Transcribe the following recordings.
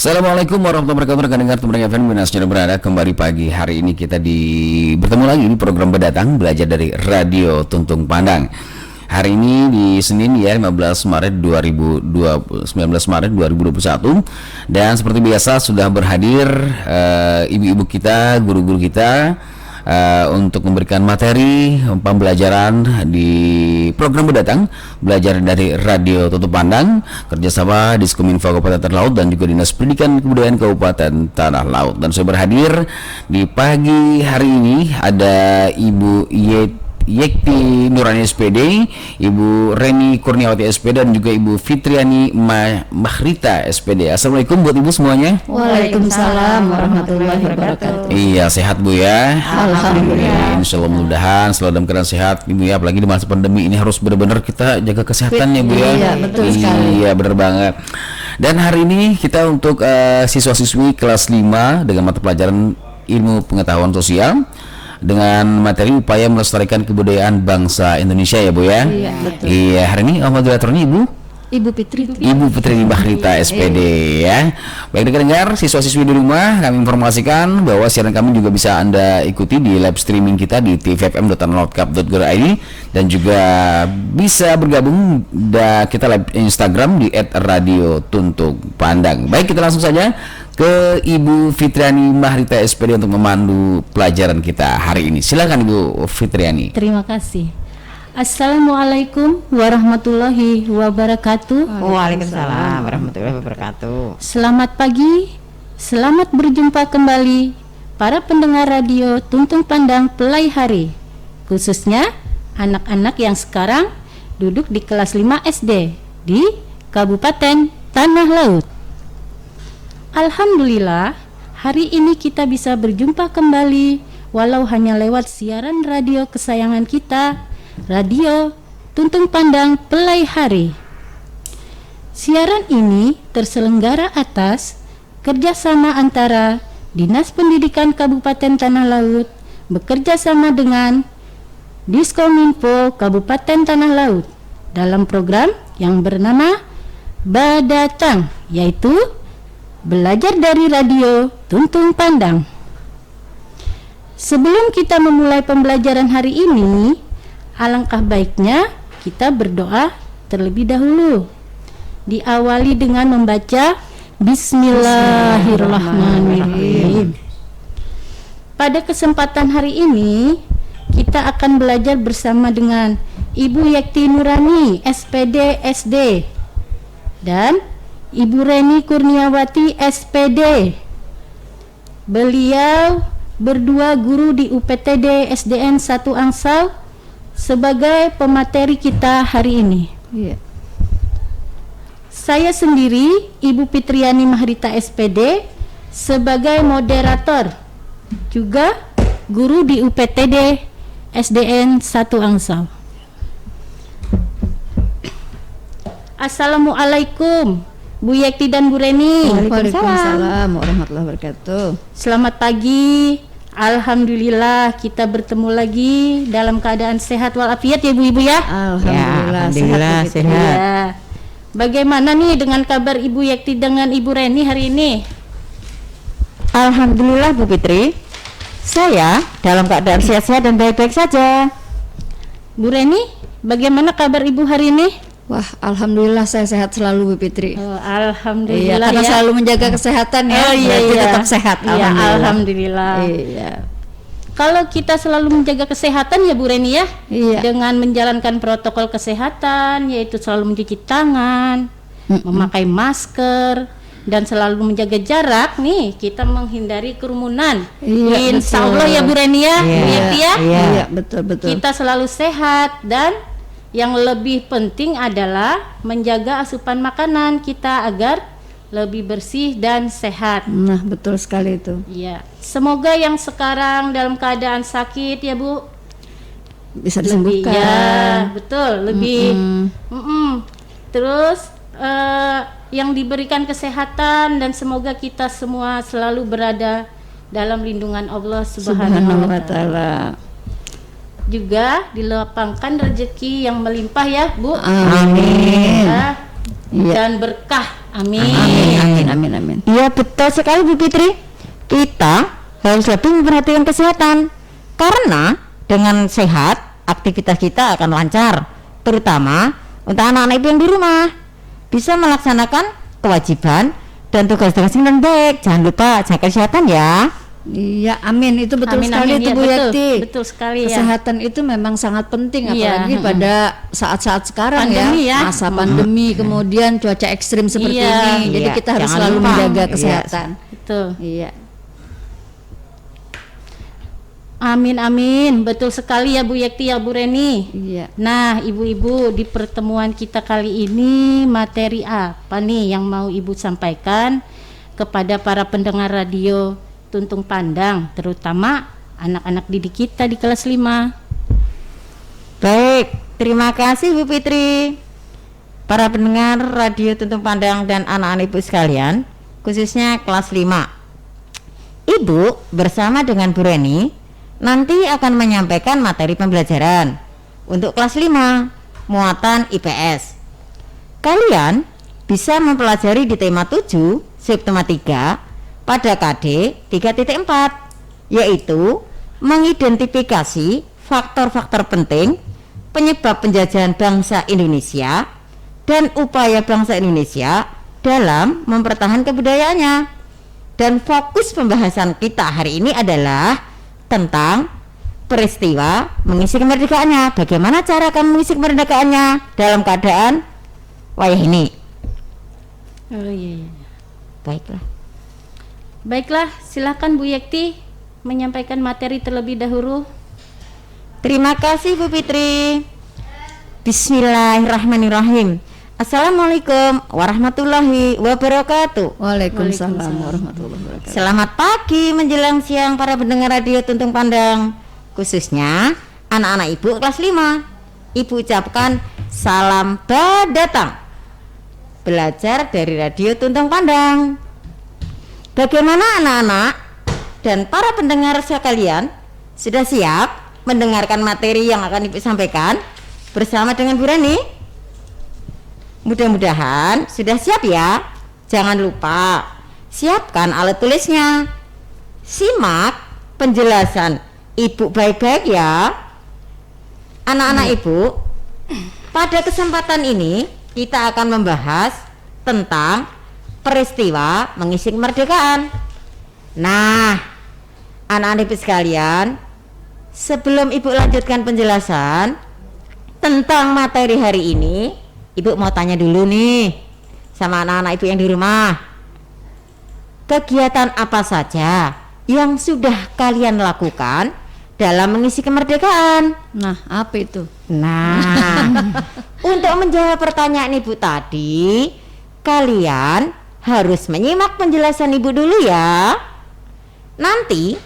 Assalamualaikum warahmatullahi wabarakatuh. Rekan dengar Tumreng FM sudah berada kembali pagi hari ini kita bertemu lagi di program Berdatang Belajar dari Radio Tuntung Pandang. Hari ini di Senin ya 19 Maret 2021 dan seperti biasa sudah berhadir ibu-ibu kita, guru-guru kita untuk memberikan materi pembelajaran di program Berdatang Belajar dari Radio Tuntung Pandang kerjasama Diskominfo Kabupaten Tanah Laut dan juga Dinas Pendidikan Kebudayaan Kabupaten Tanah Laut. Dan saya berhadir di pagi hari ini ada Ibu Yekti Nurani SPD, Ibu Reni Kurniawati SPD dan juga Ibu Fitriani Mahrita SPD. Assalamualaikum buat Ibu semuanya. Waalaikumsalam warahmatullahi wabarakatuh. Iya, sehat Bu ya? Alhamdulillah. Insyaallah mudah-mudahan selalu dalam keadaan sehat Ibu ya, apalagi di masa pandemi ini harus benar-benar kita jaga kesehatan ya Bu ya. Iya, betul sekali. Iya, benar banget. Dan hari ini kita untuk siswa-siswi kelas 5 dengan mata pelajaran Ilmu Pengetahuan Sosial dengan materi upaya melestarikan kebudayaan bangsa Indonesia ya Bu ya. Iya, betul. Iya, hari ini moderatornya Ibu Fitri. Ibu Putri Mahrita SPD ya. Baik dengar siswa-siswi di rumah, kami informasikan bahwa siaran kami juga bisa Anda ikuti di live streaming kita di tvfm.tanahlotkap.go.id dan juga bisa bergabung kita live Instagram di @radiotuntungpandang. Baik, kita langsung saja ke Ibu Fitriani Mahrita SPD untuk memandu pelajaran kita hari ini. Silakan Ibu Fitriani. Terima kasih. Assalamualaikum warahmatullahi wabarakatuh. Waalaikumsalam warahmatullahi wabarakatuh. Selamat pagi, selamat berjumpa kembali para pendengar radio Tuntung Pandang Pelai Hari, khususnya anak-anak yang sekarang duduk di kelas 5 SD di Kabupaten Tanah Laut. Alhamdulillah, hari ini kita bisa berjumpa kembali walau hanya lewat siaran radio kesayangan kita, Radio Tuntung Pandang Pelai Hari. Siaran ini terselenggara atas kerjasama antara Dinas Pendidikan Kabupaten Tanah Laut bekerja sama dengan Diskominfo Kabupaten Tanah Laut dalam program yang bernama Berdatang, yaitu Belajar dari Radio Tuntung Pandang. Sebelum kita memulai pembelajaran hari ini, alangkah baiknya kita berdoa terlebih dahulu. Diawali dengan membaca Bismillahirrahmanirrahim. Pada kesempatan hari ini, kita akan belajar bersama dengan Ibu Yekti Nurani, SPD SD, dan Ibu Reni Kurniawati SPD. Beliau berdua guru di UPTD SDN 1 Angsal sebagai pemateri kita hari ini. Iya. Saya sendiri, Ibu Fitriani Mahrita SPD, sebagai moderator, juga guru di UPTD SDN 1 Angsal. Assalamualaikum Bu Yekti dan Bu Reni. Waalaikumsalam warahmatullahi wabarakatuh. Selamat pagi. Alhamdulillah kita bertemu lagi dalam keadaan sehat walafiat ya Bu Ibu ya. Alhamdulillah sehat. Ya. Bagaimana nih dengan kabar Ibu Yekti dengan Ibu Reni hari ini? Alhamdulillah Bu Fitri, saya dalam keadaan sehat-sehat dan baik-baik saja. Bu Reni, bagaimana kabar Ibu hari ini? Wah, alhamdulillah saya sehat selalu Bu Fitri. Alhamdulillah Karena ya. selalu menjaga kesehatan ya. Berarti tetap sehat. Iya, alhamdulillah. Iya. Kalau kita selalu menjaga kesehatan ya Bu Reni ya, Iya. dengan menjalankan protokol kesehatan, yaitu selalu mencuci tangan, memakai masker, dan selalu menjaga jarak nih, kita menghindari kerumunan. Iya, Insya betul. Allah ya Bu Reni ya, Bu Yekti ya. Iya, betul. Kita selalu sehat dan yang lebih penting adalah menjaga asupan makanan kita agar lebih bersih dan sehat. Nah, betul sekali itu. Iya, semoga yang sekarang dalam keadaan sakit ya Bu Bisa lebih, disembuhkan. ya betul, lebih terus yang diberikan kesehatan dan semoga kita semua selalu berada dalam lindungan Allah Subhanahu wa Ta'ala. Juga dilapangkan rezeki yang melimpah ya Bu. Amin. Ya, Iya. dan berkah Amin. Amin. Iya betul sekali Bu Fitri. Kita harus lebih memperhatikan kesehatan karena dengan sehat aktivitas kita akan lancar, terutama untuk anak-anak ibu yang di rumah bisa melaksanakan kewajiban dan tugas-tugas dengan baik. Jangan lupa jaga kesehatan ya. Iya, amin. Itu betul sekali itu Iya, Bu Yakti. betul sekali ya. Kesehatan itu memang sangat penting, Iya, apalagi pada saat-saat sekarang Pandemi ya. masa pandemi, kemudian cuaca ekstrim seperti Iya. ini. Jadi Iya, kita harus jangan selalu lupa. menjaga Iya. kesehatan. Betul. Iya. Amin, betul sekali ya Bu Yekti ya Bu Reni. Iya. Nah ibu-ibu, di pertemuan kita kali ini materi apa nih yang mau ibu sampaikan kepada para pendengar radio Tuntung Pandang, terutama anak-anak didik kita di kelas 5? Baik, terima kasih Bu Fitri. Para pendengar radio Tuntung Pandang dan anak-anak ibu sekalian, khususnya kelas 5. Ibu bersama dengan Bu Reni nanti akan menyampaikan materi pembelajaran untuk kelas 5 muatan IPS. Kalian bisa mempelajari di tema 7 subtema 3 pada KD 3.4, yaitu mengidentifikasi faktor-faktor penting penyebab penjajahan bangsa Indonesia dan upaya bangsa Indonesia dalam mempertahankan kebudayaannya. Dan fokus pembahasan kita hari ini adalah tentang peristiwa mengisi kemerdekaannya. Bagaimana cara kamu mengisi kemerdekaannya dalam keadaan wayah ini? Oh iya. Baiklah, silakan Bu Yekti menyampaikan materi terlebih dahulu. terima kasih Bu Fitri. Bismillahirrahmanirrahim. Assalamualaikum warahmatullahi wabarakatuh. Waalaikumsalam warahmatullahi wabarakatuh. Selamat pagi menjelang siang para pendengar radio Tuntung Pandang, khususnya anak-anak ibu kelas 5. Ibu ucapkan salam datang belajar dari radio Tuntung Pandang. Bagaimana anak-anak dan para pendengar sekalian, sudah siap mendengarkan materi yang akan ibu sampaikan bersama dengan Bu Reni? Mudah-mudahan sudah siap ya. Jangan lupa siapkan alat tulisnya. Simak penjelasan ibu baik-baik ya. Anak-anak ibu, pada kesempatan ini kita akan membahas tentang peristiwa mengisi kemerdekaan. Nah, anak-anak ibu sekalian, sebelum ibu lanjutkan penjelasan tentang materi hari ini, ibu mau tanya dulu nih sama anak-anak ibu yang di rumah. Kegiatan apa saja yang sudah kalian lakukan dalam mengisi kemerdekaan? Nah, apa itu? Nah, untuk menjawab pertanyaan ibu tadi, kalian harus menyimak penjelasan ibu dulu ya. Nanti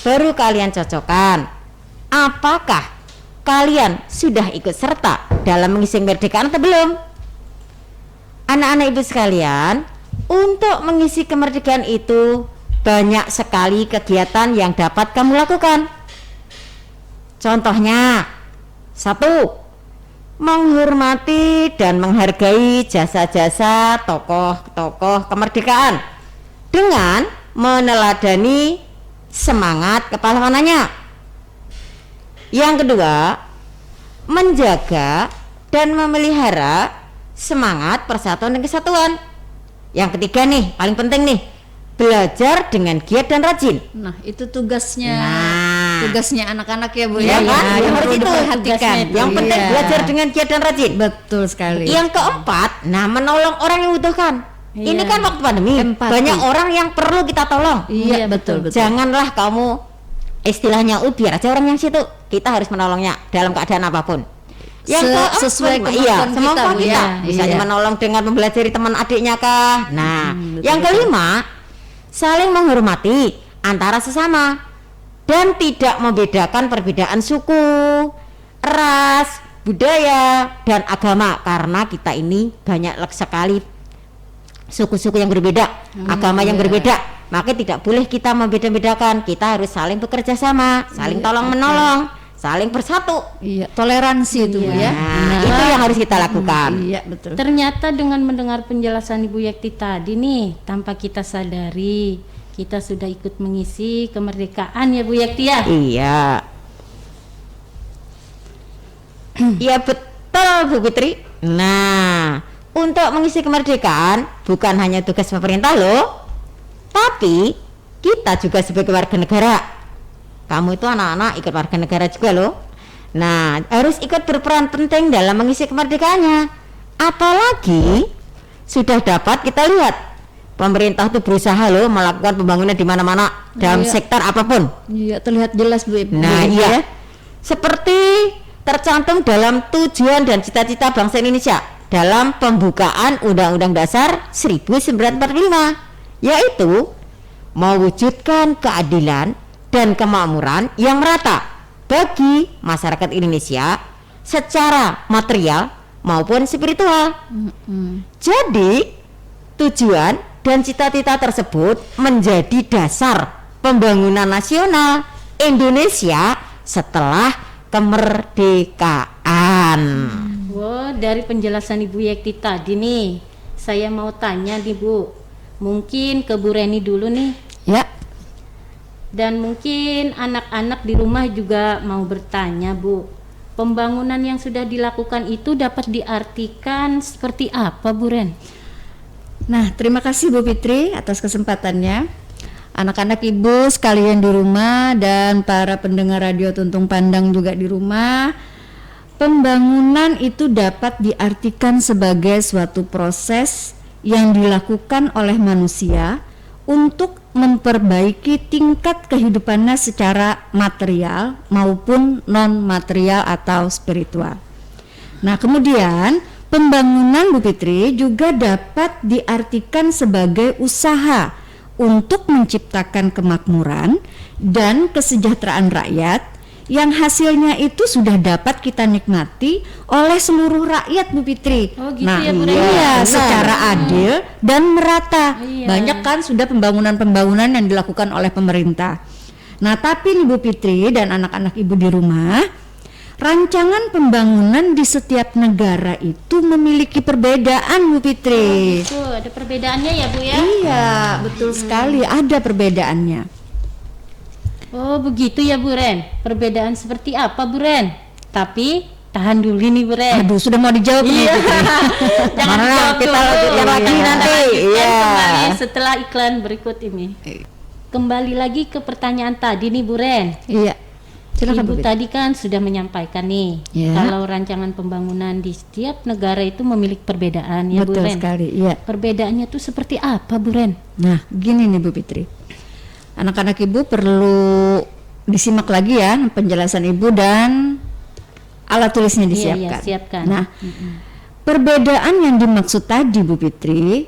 baru kalian cocokkan apakah kalian sudah ikut serta dalam mengisi kemerdekaan atau belum. Anak-anak ibu sekalian, untuk mengisi kemerdekaan itu banyak sekali kegiatan yang dapat kamu lakukan. Contohnya, 1. Menghormati dan menghargai jasa-jasa tokoh-tokoh kemerdekaan dengan meneladani semangat kepahlawanannya. Yang kedua, menjaga dan memelihara semangat persatuan dan kesatuan. Yang ketiga nih, paling penting nih, belajar dengan giat dan rajin. Nah, itu tugasnya. Nah. Tugasnya anak-anak ya Bu Ya ya. kan? Yang Harus perlu itu diperhatikan. tugasnya. Yang penting Iya. belajar dengan giat dan rajin. Betul sekali. Yang keempat, nah menolong orang yang membutuhkan. Iya. Ini kan waktu pandemi, Empati. banyak orang yang perlu kita tolong. Iya, betul. Janganlah kamu istilahnya biar aja orang yang situ, kita harus menolongnya dalam keadaan apapun. Sesuai kemampuan semampuan kita, Bu, kita. ya. Misalnya Iya. menolong dengan mempelajari teman adiknya kah. Nah, betul, yang kelima, saling menghormati antara sesama dan tidak membedakan perbedaan suku, ras, budaya, dan agama, karena kita ini banyak sekali suku-suku yang berbeda, agama yang berbeda, maka tidak boleh kita membeda-bedakan. Kita harus saling bekerja sama, saling tolong menolong, saling bersatu. Iya, toleransi itu Bu ya. Nah, itu yang yang harus kita lakukan. Iya, betul. Ternyata dengan mendengar penjelasan Ibu Yekti tadi nih, tanpa kita sadari, kita sudah ikut mengisi kemerdekaan ya Bu Yekti ya? Iya. Iya betul Bu Fitri. Nah, untuk mengisi kemerdekaan bukan hanya tugas pemerintah loh, tapi kita juga sebagai warga negara. Kamu itu anak-anak ikut warga negara juga loh. Nah, harus ikut berperan penting dalam mengisi kemerdekaannya. Apalagi sudah dapat kita lihat pemerintah itu berusaha loh melakukan pembangunan di mana-mana dalam sektor apapun. Iya, terlihat jelas Bu. Nah, iya. Seperti tercantum dalam tujuan dan cita-cita bangsa Indonesia dalam pembukaan Undang-Undang Dasar 1945, yaitu mewujudkan keadilan dan kemakmuran yang merata bagi masyarakat Indonesia secara material maupun spiritual. Jadi tujuan dan cita-cita tersebut menjadi dasar pembangunan nasional Indonesia setelah kemerdekaan. Wow, dari penjelasan Ibu Yekti tadi nih, saya mau tanya nih Bu, mungkin ke Bu Reni dulu nih. Ya. Dan mungkin anak-anak di rumah juga mau bertanya Bu, pembangunan yang sudah dilakukan itu dapat diartikan seperti apa Bu Ren? Nah, terima kasih Bu Fitri atas kesempatannya. Anak-anak ibu sekalian di rumah dan para pendengar radio Tuntung Pandang juga di rumah, pembangunan itu dapat diartikan sebagai suatu proses yang dilakukan oleh manusia untuk memperbaiki tingkat kehidupannya secara material maupun non material atau spiritual. Nah, kemudian pembangunan Bu Fitri juga dapat diartikan sebagai usaha untuk menciptakan kemakmuran dan kesejahteraan rakyat yang hasilnya itu sudah dapat kita nikmati oleh seluruh rakyat Bu Fitri. Oh, gitu nah, ya, Bu Reni? iya, Benar. secara adil dan merata. Iya. Banyak kan sudah pembangunan-pembangunan yang dilakukan oleh pemerintah. Nah, tapi nih Bu Fitri dan anak-anak ibu di rumah, rancangan pembangunan di setiap negara itu memiliki perbedaan Bu Fitri. Itu ada perbedaannya ya Bu ya? Iya, betul sekali, ada perbedaannya. Oh begitu ya Bu Ren, perbedaan seperti apa Bu Ren? Tapi tahan dulu nih Bu Ren. Aduh, sudah mau dijawab nih Bu Fitri. Jangan Mana dijawab kita dulu. lanjutkan lagi nanti. Iya. Kembali setelah iklan berikut ini. Kembali lagi ke pertanyaan tadi nih Bu Ren. Iya. Silakan Bu Ibu Fitri. tadi kan sudah menyampaikan nih, Ya. kalau rancangan pembangunan di setiap negara itu memiliki perbedaan ya Bu Betul Ren. sekali, iya. Perbedaannya tuh seperti apa Bu Ren? Nah, gini nih Bu Fitri. Anak-anak ibu perlu disimak lagi ya penjelasan ibu dan alat tulisnya disiapkan. Iya, siapkan. Nah, perbedaan yang dimaksud tadi Bu Fitri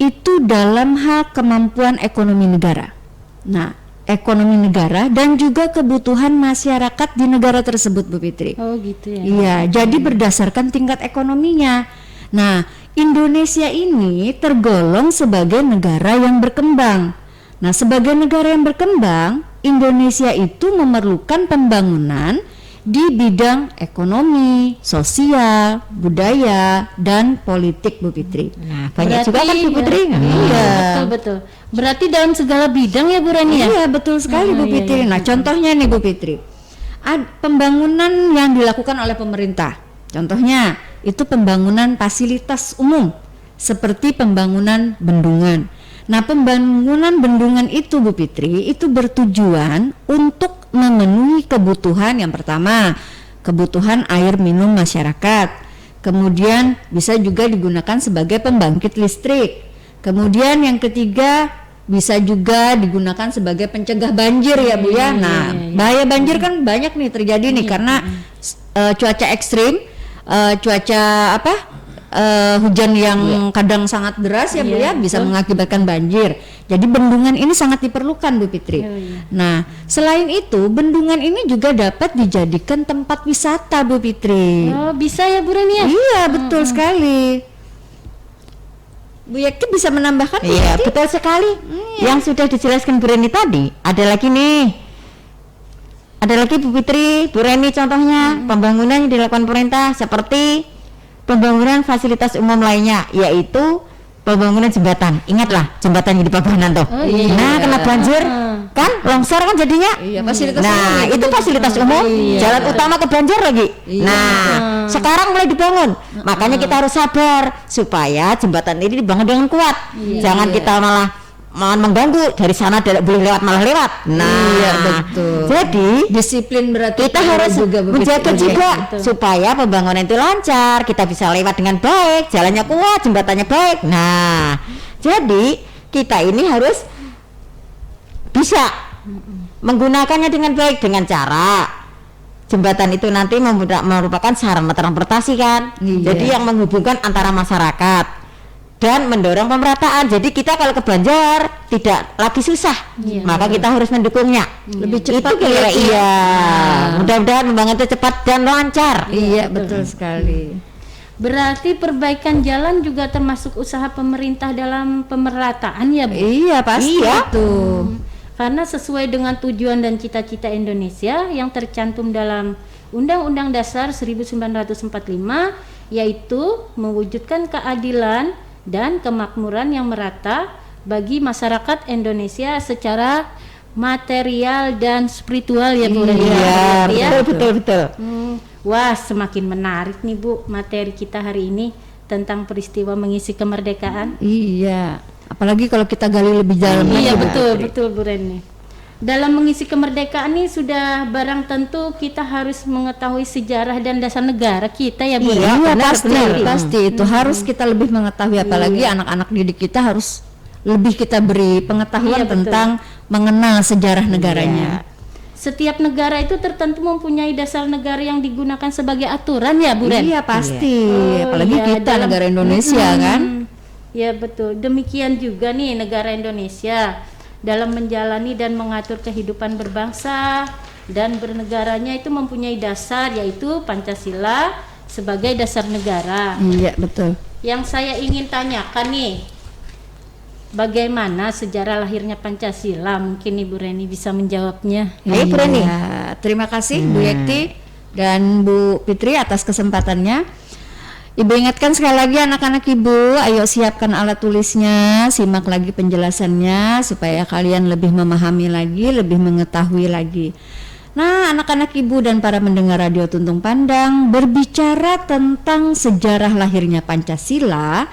itu dalam hal kemampuan ekonomi negara. Nah, ekonomi negara dan juga kebutuhan masyarakat di negara tersebut Bu Fitri. Oh gitu ya. Iya, jadi berdasarkan tingkat ekonominya. Nah, Indonesia ini tergolong sebagai negara yang berkembang. Nah, sebagai negara yang berkembang, Indonesia itu memerlukan pembangunan di bidang ekonomi, sosial, budaya, dan politik Bu Fitri. Nah, banyak juga kan Bu Fitri. Iya. Betul. Berarti dalam segala bidang ya Bu Reni ya? Iya, betul sekali Bu iya, Fitri. iya. Nah, contohnya nih Bu Fitri, pembangunan yang dilakukan oleh pemerintah. Contohnya itu pembangunan fasilitas umum seperti pembangunan bendungan. Nah, pembangunan bendungan itu Bu Fitri itu bertujuan untuk memenuhi kebutuhan yang pertama, kebutuhan air minum masyarakat. Kemudian bisa juga digunakan sebagai pembangkit listrik. Kemudian yang ketiga bisa juga digunakan sebagai pencegah banjir ya Bu ya. Nah, bahaya banjir kan banyak nih terjadi nih karena cuaca ekstrim, cuaca hujan yang kadang sangat deras ya Bu ya, bisa mengakibatkan banjir. Jadi bendungan ini sangat diperlukan Bu Fitri. Nah, selain itu bendungan ini juga dapat dijadikan tempat wisata Bu Fitri. Oh bisa ya Bu Reni ya? Iya, betul sekali. Bu Yekti bisa menambahkan? Bu Iya, Yekti? betul sekali. Yang sudah dijelaskan Bu Reni tadi, ada lagi nih. Ada lagi Bu Fitri, Bu Reni contohnya pembangunan yang dilakukan pemerintah seperti pembangunan fasilitas umum lainnya, yaitu pembangunan jembatan. Ingatlah jembatan yang di Pabanan tuh. Oh, iya. Nah, kena banjir kan, longsor kan jadinya. Iya, fasilitas Nah, umum itu fasilitas umum, Iya. jalan utama ke banjir lagi. Iya. Nah, sekarang mulai dibangun. Makanya kita harus sabar supaya jembatan ini dibangun dengan kuat. Jangan kita malah mengganggu, dari sana tidak boleh lewat malah lewat. Nah, Iya, betul. Jadi Disiplin berarti kita harus juga Bu menjaga Fitri. juga supaya pembangunan itu lancar, kita bisa lewat dengan baik, jalannya kuat, jembatannya baik. Nah, jadi kita ini harus bisa menggunakannya dengan baik, dengan cara jembatan itu nanti merupakan sarana transportasi kan. Iya. Jadi yang menghubungkan antara masyarakat dan mendorong pemerataan. Jadi kita kalau ke Banjar tidak lagi susah, maka kita harus mendukungnya. Lebih cepat Itu kira ya, iya. Mudah-mudahan pembangunan itu cepat dan lancar. Iya, betul sekali. Berarti perbaikan jalan juga termasuk usaha pemerintah dalam pemerataan ya Bu? Iya, pasti Iya. itu. Karena sesuai dengan tujuan dan cita-cita Indonesia yang tercantum dalam Undang-Undang Dasar 1945, yaitu mewujudkan keadilan dan kemakmuran yang merata bagi masyarakat Indonesia secara material dan spiritual ya Bu. Iya, betul. Wah, semakin menarik nih Bu materi kita hari ini tentang peristiwa mengisi kemerdekaan. Iya, apalagi kalau kita gali lebih dalam lagi, Iya Bu betul Fitri. Bu Reni. Dalam mengisi kemerdekaan ini sudah barang tentu kita harus mengetahui sejarah dan dasar negara kita ya Bu. Iya, Iya, benar, pasti, benar. pasti itu harus kita lebih mengetahui, apalagi anak-anak didik kita harus lebih kita beri pengetahuan Iya, betul. tentang mengenal sejarah negaranya. Setiap negara itu tertentu mempunyai dasar negara yang digunakan sebagai aturan ya Bu Ren. Iya, pasti, Oh, apalagi iya, kita dalam- negara Indonesia kan. Ya betul. Demikian juga nih negara Indonesia dalam menjalani dan mengatur kehidupan berbangsa dan bernegaranya itu mempunyai dasar, yaitu Pancasila sebagai dasar negara. Iya, betul. Yang saya ingin tanyakan nih, bagaimana sejarah lahirnya Pancasila? Mungkin Ibu Reni bisa menjawabnya. Ayo, Bu Reni. Iya, terima kasih Bu Yekti dan Bu Fitri atas kesempatannya. Ibu ingatkan sekali lagi anak-anak Ibu, ayo siapkan alat tulisnya, simak lagi penjelasannya supaya kalian lebih memahami lagi, lebih mengetahui lagi. Nah, anak-anak Ibu dan para mendengar Radio Tuntung Pandang, berbicara tentang sejarah lahirnya Pancasila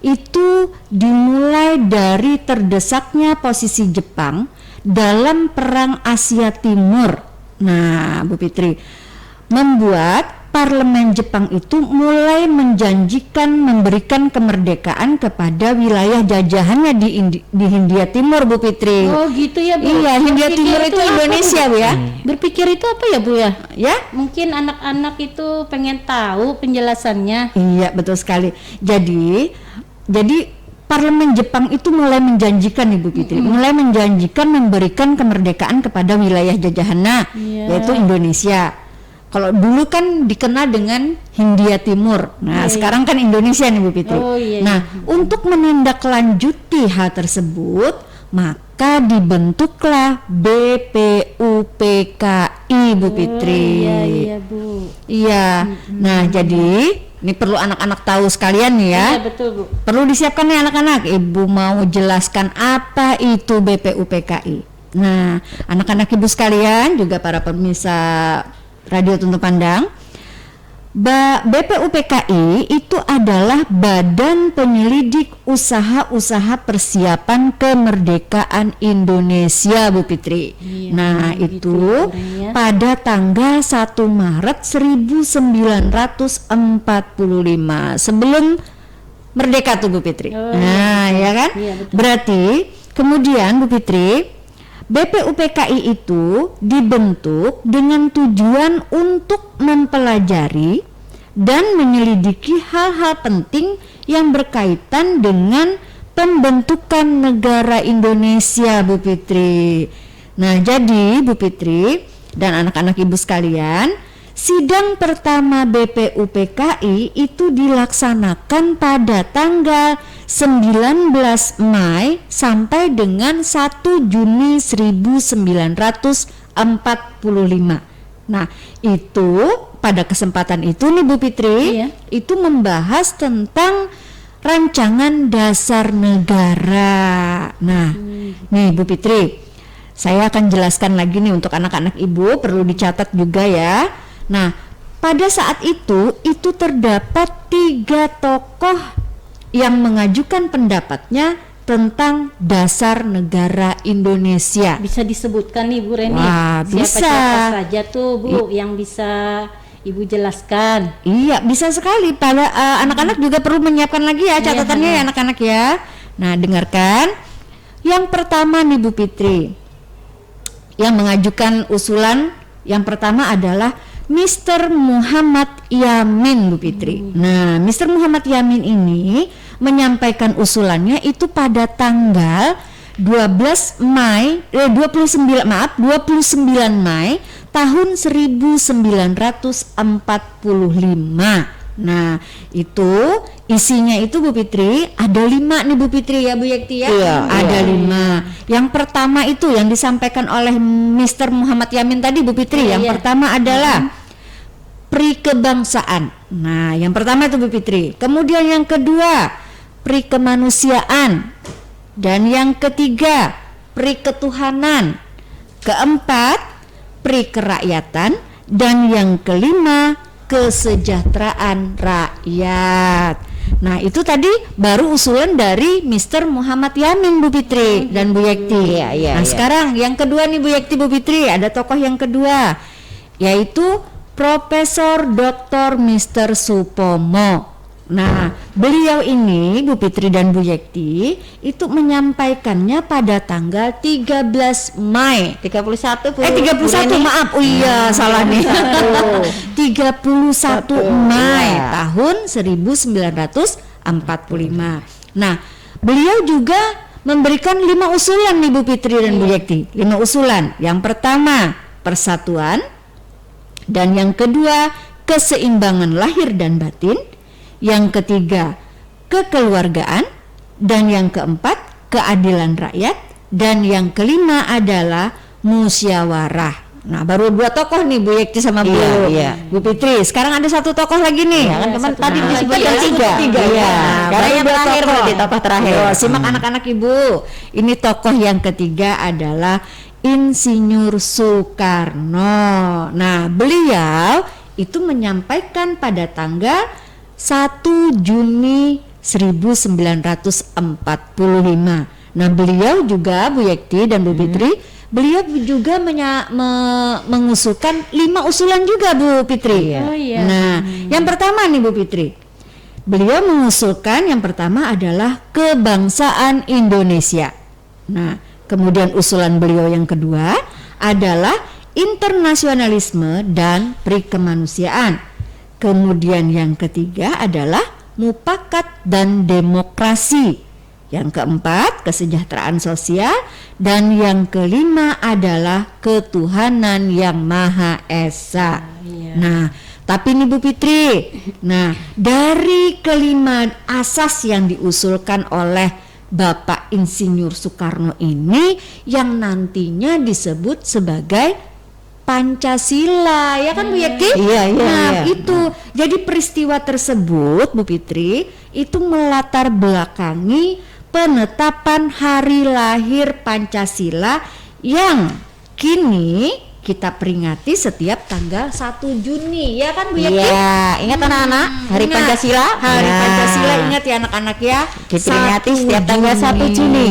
itu dimulai dari terdesaknya posisi Jepang dalam Perang Asia Timur. Nah, Bu Fitri, membuat Parlemen Jepang itu mulai menjanjikan memberikan kemerdekaan kepada wilayah jajahannya di Hindia Timur, Bu Fitri. Oh gitu ya Bu. Iya, Hindia Berpikir Timur itu apa, Indonesia, Bu ya. Berpikir itu apa ya Bu ya? Ya? Mungkin anak-anak itu pengen tahu penjelasannya. Iya, betul sekali. Jadi Parlemen Jepang itu mulai menjanjikan, Ibu Fitri, mulai menjanjikan memberikan kemerdekaan kepada wilayah jajahannya, Iya. yaitu Indonesia. Kalau dulu kan dikenal dengan Hindia Timur. Nah, sekarang kan Indonesia nih Bu Fitri. Oh, iya, Nah, untuk menindaklanjuti hal tersebut, maka dibentuklah BPUPKI, Bu Fitri. Iya Bu. Iya. Nah, jadi ini perlu anak-anak tahu sekalian nih ya. Iya betul Bu. Perlu disiapkan nih anak-anak. Ibu mau jelaskan apa itu BPUPKI. Nah, anak-anak Ibu sekalian, juga para pemirsa Radio Tuntung Pandang, BPUPKI itu adalah Badan Penyelidik Usaha-Usaha Persiapan Kemerdekaan Indonesia, Bu Fitri. Iya, Nah, gitu itu ya. pada tanggal 1 Maret 1945, sebelum merdeka tuh Bu Fitri. Oh, Nah, ya kan? Iya, betul. Berarti kemudian Bu Fitri, BPUPKI itu dibentuk dengan tujuan untuk mempelajari dan menyelidiki hal-hal penting yang berkaitan dengan pembentukan negara Indonesia, Bu Fitri. Nah, jadi Bu Fitri dan anak-anak Ibu sekalian, sidang pertama BPUPKI itu dilaksanakan pada tanggal 19 Mei sampai dengan 1 Juni 1945. Nah, itu pada kesempatan itu nih Bu Fitri, Iya. itu membahas tentang rancangan dasar negara. Nah, nih Bu Fitri, saya akan jelaskan lagi nih untuk anak-anak ibu, perlu dicatat juga ya. Nah, pada saat itu terdapat 3 tokoh yang mengajukan pendapatnya tentang dasar negara Indonesia. Bisa disebutkan nih Bu Reni, Wah, bisa. siapa saja tuh Bu yang bisa Ibu jelaskan. Iya, bisa sekali. Pada anak-anak juga perlu menyiapkan lagi ya catatannya ya anak-anak ya. Nah, dengarkan. Yang pertama nih Bu Fitri, yang mengajukan usulan yang pertama adalah Mr. Muhammad Yamin Bu Fitri. Nah, Mr. Muhammad Yamin ini menyampaikan usulannya itu pada tanggal 29 Mei tahun 1945. Nah, itu isinya itu Bu Fitri ada 5 nih Bu Fitri ya Bu Yekti ya. Iya, ada iya. 5. Yang pertama itu yang disampaikan oleh Mr. Muhammad Yamin tadi Bu Fitri. Iya, Yang iya. pertama adalah prikebangsaan. Nah, yang pertama itu Bu Fitri. Kemudian yang kedua, prikemanusiaan. Dan yang ketiga, priketuhanan. Keempat, prikerakyatan. Dan yang kelima, kesejahteraan rakyat. Nah, itu tadi baru usulan dari Mr. Muhammad Yamin Bu Fitri dan Bu Yekti. Iya, iya, Nah, iya. sekarang yang kedua nih Bu Yekti Bu Fitri, ada tokoh yang kedua yaitu Profesor Dr. Mr. Supomo. Nah, beliau ini Bu Fitri dan Bu Yekti itu menyampaikannya pada tanggal 13 Mei 31 Bu. 31 maaf, oh iya salah nih. 31 Mei Iya. tahun 1945. Nah, beliau juga memberikan 5 usulan nih Bu Fitri dan Bu Yekti. 5 usulan. Yang pertama, persatuan. Dan yang kedua, keseimbangan lahir dan batin. Yang ketiga, kekeluargaan. Dan yang keempat, keadilan rakyat. Dan yang kelima adalah musyawarah. Nah, baru 2 tokoh nih Bu Yekti sama Bu, Iya. Bu Fitri. Sekarang ada 1 tokoh lagi nih. Ya, kan teman satu tadi lagi. disebutkan Iya, 3. Tiga. Iya. Sekarang Baru yang 2 terakhir tokoh. berarti tokoh terakhir. Yo, simak anak-anak Ibu. Ini tokoh yang ketiga adalah Insinyur Soekarno. Nah, beliau itu menyampaikan pada tanggal 1 Juni 1945. Nah, beliau juga Bu Yekti dan Bu Fitri, beliau juga mengusulkan 5 usulan juga Bu Fitri. Oh, iya. Nah, yang pertama nih Bu Fitri, beliau mengusulkan yang pertama adalah kebangsaan Indonesia. Nah, kemudian usulan beliau yang kedua adalah internasionalisme dan prikemanusiaan. Kemudian yang ketiga adalah mufakat dan demokrasi. Yang keempat, kesejahteraan sosial. Dan yang kelima adalah ketuhanan yang Maha Esa. Nah, tapi nih Bu Fitri, nah dari kelima asas yang diusulkan oleh Bapak Insinyur Soekarno ini yang nantinya disebut sebagai Pancasila, ya kan Bu Yekti? Iya, iya, Nah, iya. itu jadi peristiwa tersebut Bu Fitri itu melatar belakangi penetapan hari lahir Pancasila yang kini kita peringati setiap tanggal 1 Juni, ya kan Bu Yekti? Iya, ingat anak-anak hari Ingat, Pancasila. Hari Nah, Pancasila, ingat ya anak-anak ya. diperingati 1 setiap tanggal 1 Juni.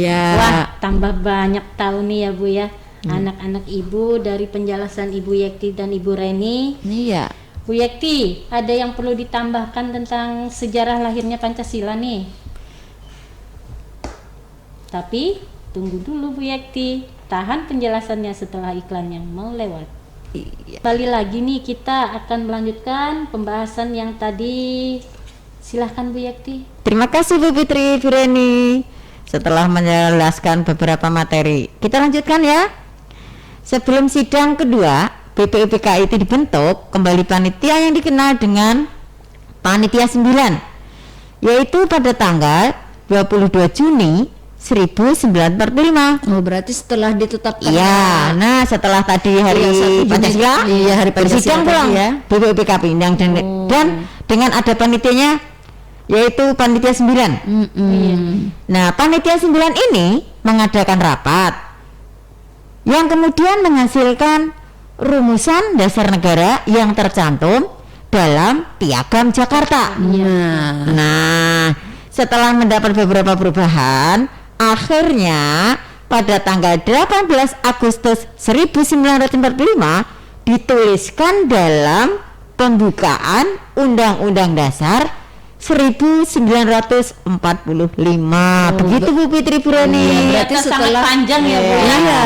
Iya. Wah, tambah banyak tahu nih ya Bu ya. Anak-anak Ibu dari penjelasan Ibu Yekti dan Ibu Reni. Iya. Bu Yekti, ada yang perlu ditambahkan tentang sejarah lahirnya Pancasila nih? Tapi tunggu dulu Bu Yekti, tahan penjelasannya setelah iklan yang mau lewat. Kembali lagi nih kita akan melanjutkan pembahasan yang tadi. Silahkan Bu Yekti. Terima kasih Bu Fitri, Bu Reni. Setelah menjelaskan beberapa materi, kita lanjutkan ya. Sebelum sidang kedua, BPUPKI itu dibentuk kembali panitia yang dikenal dengan Panitia 9, yaitu pada tanggal 22 Juni 1945. Oh, berarti setelah ditetapkan. Iya, nah setelah tadi hari Iya, 1 Juni. Pancasila, Iya, hari Pancasila bersidang tadi pulang ya. BPUPK Pindang dan dengan ada panitianya yaitu panitia 9. Nah, panitia 9 ini mengadakan rapat yang kemudian menghasilkan rumusan dasar negara yang tercantum dalam Piagam Jakarta. Nah, setelah mendapat beberapa perubahan, akhirnya pada tanggal 18 Agustus 1945 dituliskan dalam pembukaan Undang-Undang Dasar 1945. Begitu Bu Fitri Burani. Berarti sangat panjang ya Bu. Iya.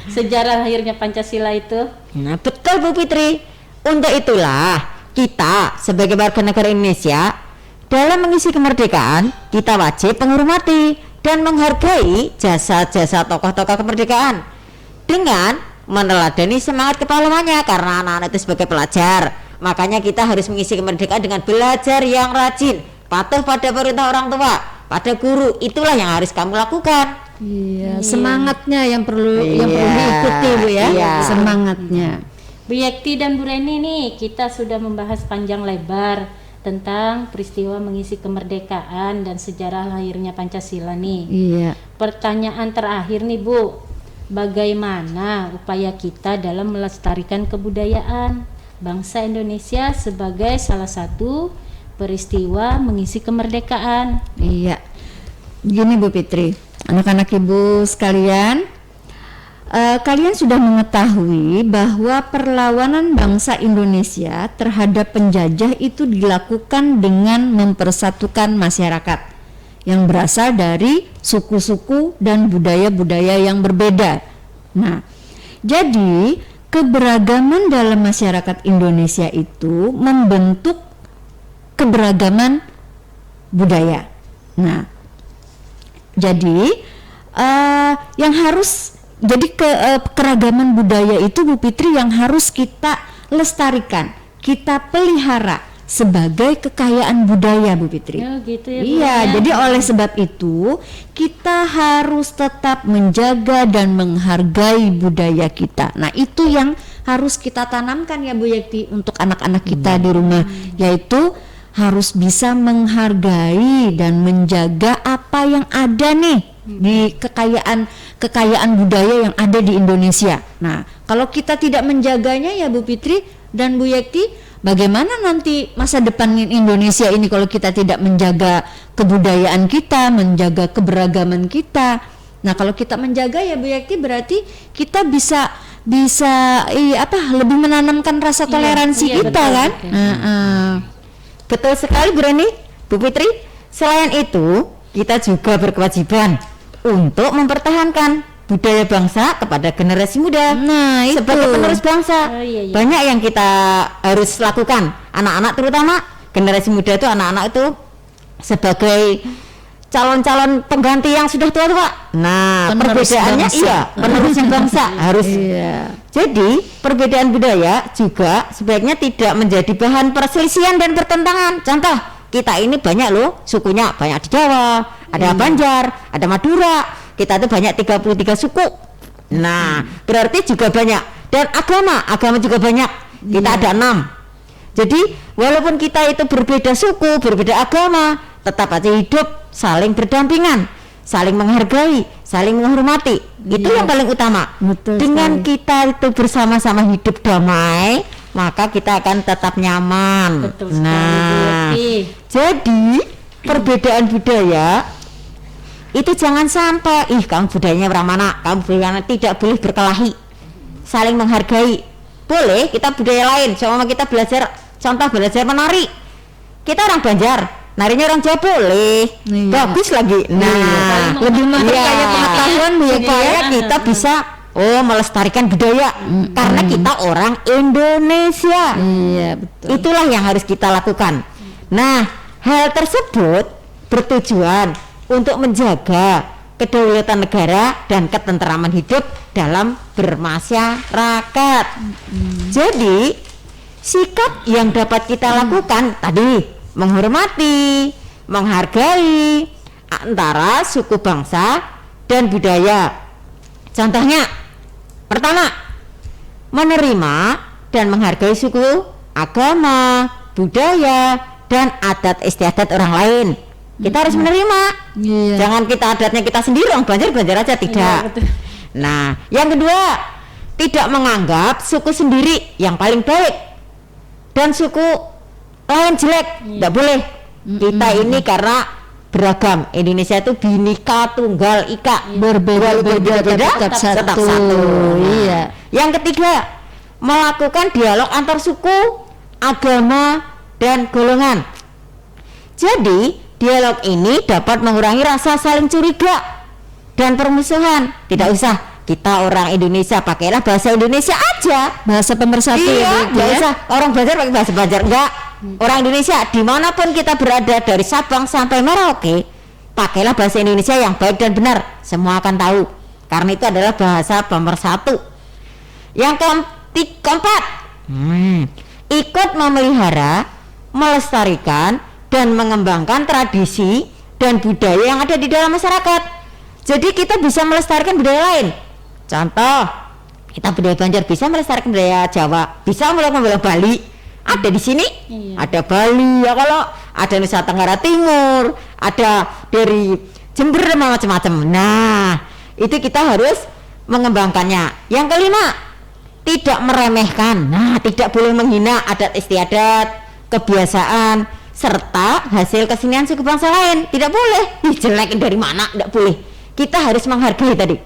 Sejarah lahirnya Pancasila itu. Nah, betul Bu Fitri. Untuk itulah kita sebagai warga negara Indonesia dalam mengisi kemerdekaan kita wajib menghormati dan menghargai jasa-jasa tokoh-tokoh kemerdekaan dengan meneladani semangat kepahlawannya, karena anak-anak itu sebagai pelajar. Makanya kita harus mengisi kemerdekaan dengan belajar yang rajin, patuh pada perintah orang tua, pada guru. Itulah yang harus kamu lakukan. Iya, semangatnya yang perlu diikuti Bu ya. Iya. Semangatnya. Bu Yekti dan Bu Reni nih, kita sudah membahas panjang lebar tentang peristiwa mengisi kemerdekaan dan sejarah lahirnya Pancasila nih. Iya. Pertanyaan terakhir nih Bu, bagaimana upaya kita dalam melestarikan kebudayaan bangsa Indonesia sebagai salah satu peristiwa mengisi kemerdekaan? Iya. Gini Bu Fitri, anak-anak Ibu sekalian, kalian sudah mengetahui bahwa perlawanan bangsa Indonesia terhadap penjajah itu dilakukan dengan mempersatukan masyarakat yang berasal dari suku-suku dan budaya-budaya yang berbeda. Nah, jadi keberagaman dalam masyarakat Indonesia itu membentuk keberagaman budaya. Nah, jadi yang harus keragaman budaya itu Bu Fitri yang harus kita lestarikan, kita pelihara sebagai kekayaan budaya Bu Fitri. Oh, gitu ya, Bu, Iya, ya. jadi oleh sebab itu kita harus tetap menjaga dan menghargai budaya kita. Nah, itu yang harus kita tanamkan ya Bu Yekti untuk anak-anak kita di rumah, yaitu harus bisa menghargai dan menjaga apa yang ada nih di kekayaan budaya yang ada di Indonesia. Nah, kalau kita tidak menjaganya ya Bu Fitri dan Bu Yekti, bagaimana nanti masa depan Indonesia ini kalau kita tidak menjaga kebudayaan kita, menjaga keberagaman kita. Nah, kalau kita menjaga ya Bu Yekti, berarti kita bisa lebih menanamkan rasa toleransi iya, kita betul, kan? betul. Betul sekali Bu Reni, Bu Fitri. Selain itu, kita juga berkewajiban untuk mempertahankan budaya bangsa kepada generasi muda. Nah, itu. Sebagai penerus bangsa, Oh, iya. banyak yang kita harus lakukan. Anak-anak terutama generasi muda itu, anak-anak itu sebagai calon-calon pengganti yang sudah tua-tua. Nah, Penerus perbedaannya bangsa. iya, penerus bangsa harus. Iya. Jadi perbedaan budaya juga sebaiknya tidak menjadi bahan perselisihan dan pertentangan. Contoh, kita ini banyak loh sukunya, banyak di Jawa, ada Banjar, ada Madura. Kita itu banyak 33 suku. Nah, berarti juga banyak. Dan agama juga banyak. Kita ada 6. Jadi walaupun kita itu berbeda suku, berbeda agama, tetap aja hidup saling berdampingan, saling menghargai, saling menghormati. Itu yang paling utama. Betul Dengan sekali. kita itu bersama-sama hidup damai, maka kita akan tetap nyaman. Betul sekali, Bu Nah, Yekti. jadi perbedaan budaya itu jangan sampai kamu budayanya orang mana, kamu budayanya tidak boleh berkelahi, saling menghargai. Boleh kita budaya lain, sama kita belajar, contoh belajar menari, kita orang Banjar, narinya orang Jawa boleh, Iya. bagus lagi. Nah, lebih memperkaya iya. pengetahuan Bu Yekti supaya ya. kita bisa melestarikan budaya, karena kita orang Indonesia. Iya, betul. Itulah yang harus kita lakukan. Nah, hal tersebut bertujuan untuk menjaga kedaulatan negara dan ketenteraman hidup dalam bermasyarakat. Jadi, sikap yang dapat kita lakukan tadi menghormati, menghargai, antara suku bangsa dan budaya. Contohnya, pertama, menerima dan menghargai suku, agama, budaya, dan adat istiadat orang lain. Kita harus menerima. Iya. Jangan kita adatnya kita sendiri, orang Banjar aja, tidak. Iya, betul. Nah, yang kedua, tidak menganggap suku sendiri yang paling baik dan suku lain jelek. Tidak boleh. Kita ini karena beragam. Indonesia itu Bhinneka Tunggal Ika, Berbeda-beda tapi tetap satu. Iya. Yang ketiga, melakukan dialog antar suku, agama, dan golongan. Jadi, dialog ini dapat mengurangi rasa saling curiga dan permusuhan. Tidak usah kita orang Indonesia, pakailah bahasa Indonesia aja. Bahasa pemersatu Iya, ya, Bu, nggak ya? usah orang Banjar pakai bahasa Banjar, enggak. Orang Indonesia dimanapun kita berada, dari Sabang sampai Merauke, pakailah bahasa Indonesia yang baik dan benar. Semua akan tahu, karena itu adalah bahasa pemersatu. Yang keempat, ikut memelihara, melestarikan, dan mengembangkan tradisi dan budaya yang ada di dalam masyarakat. Jadi kita bisa melestarikan budaya lain. Contoh, kita budaya Banjar bisa melestarikan budaya Jawa, bisa melakukan budaya Bali. Ada di sini, ada Bali ya, kalau ada Nusa Tenggara Timur, ada dari Jember, macam-macam. Nah, itu kita harus mengembangkannya. Yang kelima, tidak meremehkan. Nah, tidak boleh menghina adat istiadat, kebiasaan, serta hasil kesenian suku bangsa lain. Tidak boleh. Jelek dari mana? Tidak boleh. Kita harus menghargai tadi.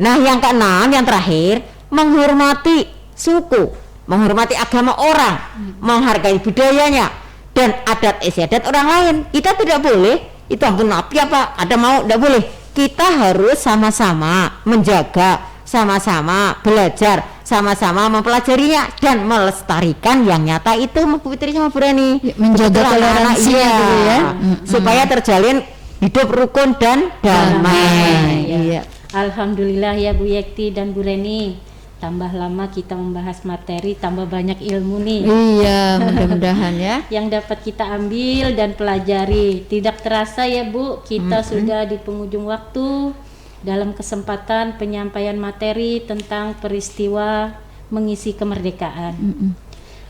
Nah, yang keenam, yang terakhir, menghormati suku, menghormati agama orang, menghargai budayanya dan adat istiadat orang lain. Kita tidak boleh, itu ampun napi apa, ada mau, tidak boleh. Kita harus sama-sama menjaga, sama-sama belajar, sama-sama mempelajarinya dan melestarikan yang nyata itu, Bu Fitri sama Bu Reni. Menjaga Betul, anak-anak, toleransi iya, gitu ya. supaya terjalin hidup rukun dan damai. Iya. Alhamdulillah ya Bu Yekti dan Bu Reni. Tambah lama kita membahas materi, tambah banyak ilmu nih Iya, mudah-mudahan ya. yang dapat kita ambil dan pelajari. Tidak terasa ya Bu, kita sudah di penghujung waktu dalam kesempatan penyampaian materi tentang peristiwa mengisi kemerdekaan.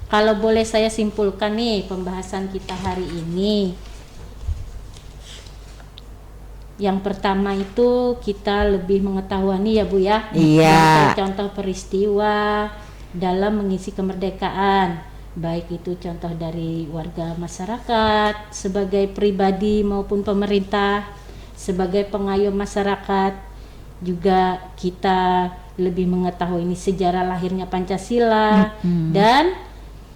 Kalau boleh saya simpulkan nih pembahasan kita hari ini. Yang pertama itu kita lebih mengetahui nih ya Bu ya, Iya. contoh-contoh peristiwa dalam mengisi kemerdekaan, baik itu contoh dari warga masyarakat, sebagai pribadi maupun pemerintah, sebagai pengayom masyarakat. Juga kita lebih mengetahui ini sejarah lahirnya Pancasila, dan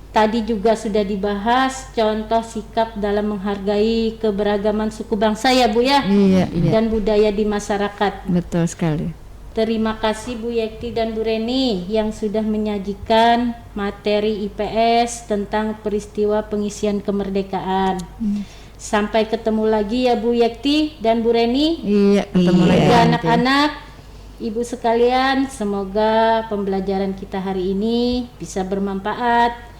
tadi juga sudah dibahas contoh sikap dalam menghargai keberagaman suku bangsa ya Bu ya, Iya, iya. dan budaya di masyarakat. Betul sekali. Terima kasih Bu Yekti dan Bu Reni yang sudah menyajikan materi IPS tentang peristiwa pengisian kemerdekaan. Sampai ketemu lagi ya Bu Yekti dan Bu Reni. Iya, ketemu Iya. lagi. Juga nanti. anak-anak, Ibu sekalian, semoga pembelajaran kita hari ini bisa bermanfaat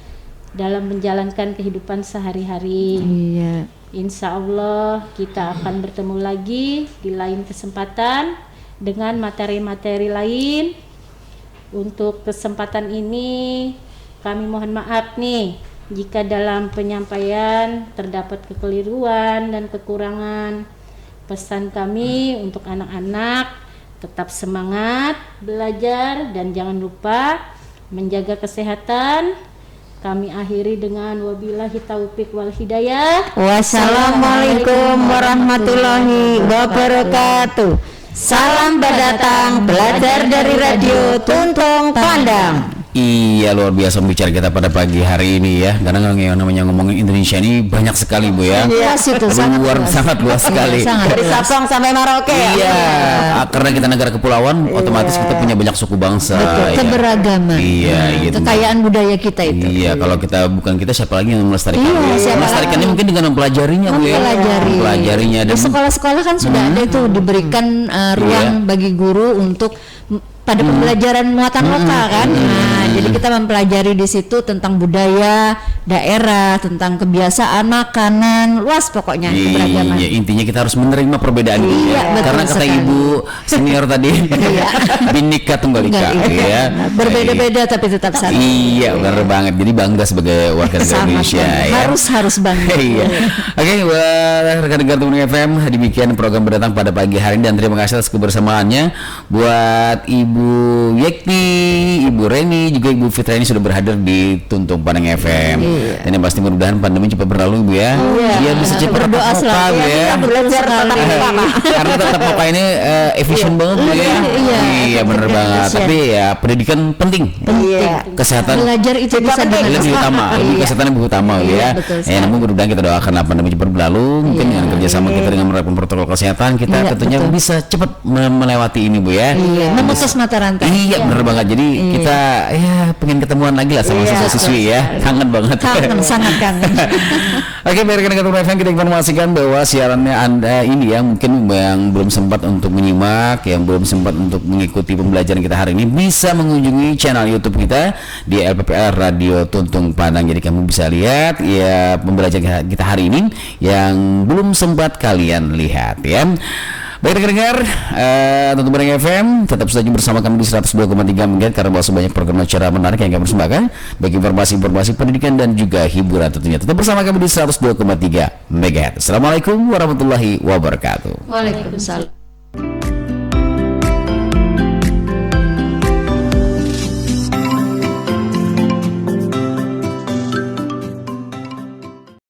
dalam menjalankan kehidupan sehari-hari. Iya. Insya Allah kita akan bertemu lagi di lain kesempatan dengan materi-materi lain. Untuk kesempatan ini kami mohon maaf nih jika dalam penyampaian terdapat kekeliruan dan kekurangan. Pesan kami untuk anak-anak, tetap semangat belajar dan jangan lupa menjaga kesehatan. Kami akhiri dengan wabillahi taufik wal hidayah. Wassalamualaikum warahmatullahi wabarakatuh. Salam berdatang belajar dari Radio Tuntung Pandang. Iya, luar biasa pembicara kita pada pagi hari ini ya. Karena yang namanya ngomongin Indonesia ini banyak sekali Bu ya. Luas itu, Sangat luas sekali. Sangat Dari luas. Sabang sampai Merauke ya. Iya, karena kita negara kepulauan, otomatis kita punya banyak suku bangsa. Betul, ya. keberagaman. Iya, gitu. Kekayaan budaya kita itu. Iya, kalau kita bukan kita, siapa lagi yang melestarikan? Iya, siapa Melestarikannya mungkin dengan mempelajarinya Bu ya. Mempelajarinya Di dan sekolah-sekolah kan sudah ada itu diberikan ruang bagi guru untuk pada pembelajaran muatan lokal kan. Nah, jadi kita mempelajari di situ tentang budaya daerah, tentang kebiasaan makanan, luas pokoknya keberagaman. Iya, intinya kita harus menerima perbedaan ini Iya, ya. betul Karena kata sekali. Ibu senior tadi, Bhinneka Tunggal Ika, ya. Berbeda-beda tapi tetap satu. Iya, benar banget. Jadi bangga sebagai warga negara Sangat Indonesia bangga. ya. Harus bangga. Iya. Oke, buat rekan-rekan Temen FM, demikian program berdatang pada pagi hari ini dan terima kasih atas kebersamaannya buat Ibu Yekti, Ibu Reni, juga Ibu Fitra ini sudah berhadir di Tuntung Pandang FM. Dan yang pasti mudah-mudahan pandemi cepat berlalu Ibu ya. Iya, bisa cepat Berdoa tatap muka, selalu Bu, ya. Kita belajar tatap muka, Pak. Karena tatap muka ini efisien banget Bu, ya. Iya, bener banget. efisien. Tapi ya pendidikan penting. Iya. Kesehatan Belajar itu bisa dengan lebih utama, lebih kesehatan lebih utama ya. betul Namun mudah-mudahan kita doakan pandemi cepat berlalu. Mungkin dengan kerjasama kita dengan menerapkan protokol kesehatan kita Iya, tentunya betul. bisa cepat melewati ini Bu ya. memutus mata rantai. Iya bener banget. Jadi kita ya pengen ketemuan lagi lah sama siswa-siswi ya. Kangen banget. Kangen, sangat kangen. Oke, biar rekan-rekan FM kita informasikan bahwa siarannya Anda ini ya mungkin yang belum sempat untuk menyimak, yang belum sempat untuk mengikuti pembelajaran kita hari ini bisa mengunjungi channel YouTube kita di LPPR Radio Tuntung Pandang. Jadi kamu bisa lihat ya pembelajaran kita hari ini yang belum sempat kalian lihat ya. Baik dengar Tuntung Pandang FM, tetap saja bersama kami di 102,3 MHz karena masih banyak program acara menarik yang kami persembahkan bagi informasi-informasi pendidikan dan juga hiburan tentunya. Tetap bersama kami di 102,3 MHz. Assalamualaikum warahmatullahi wabarakatuh. Waalaikumsalam.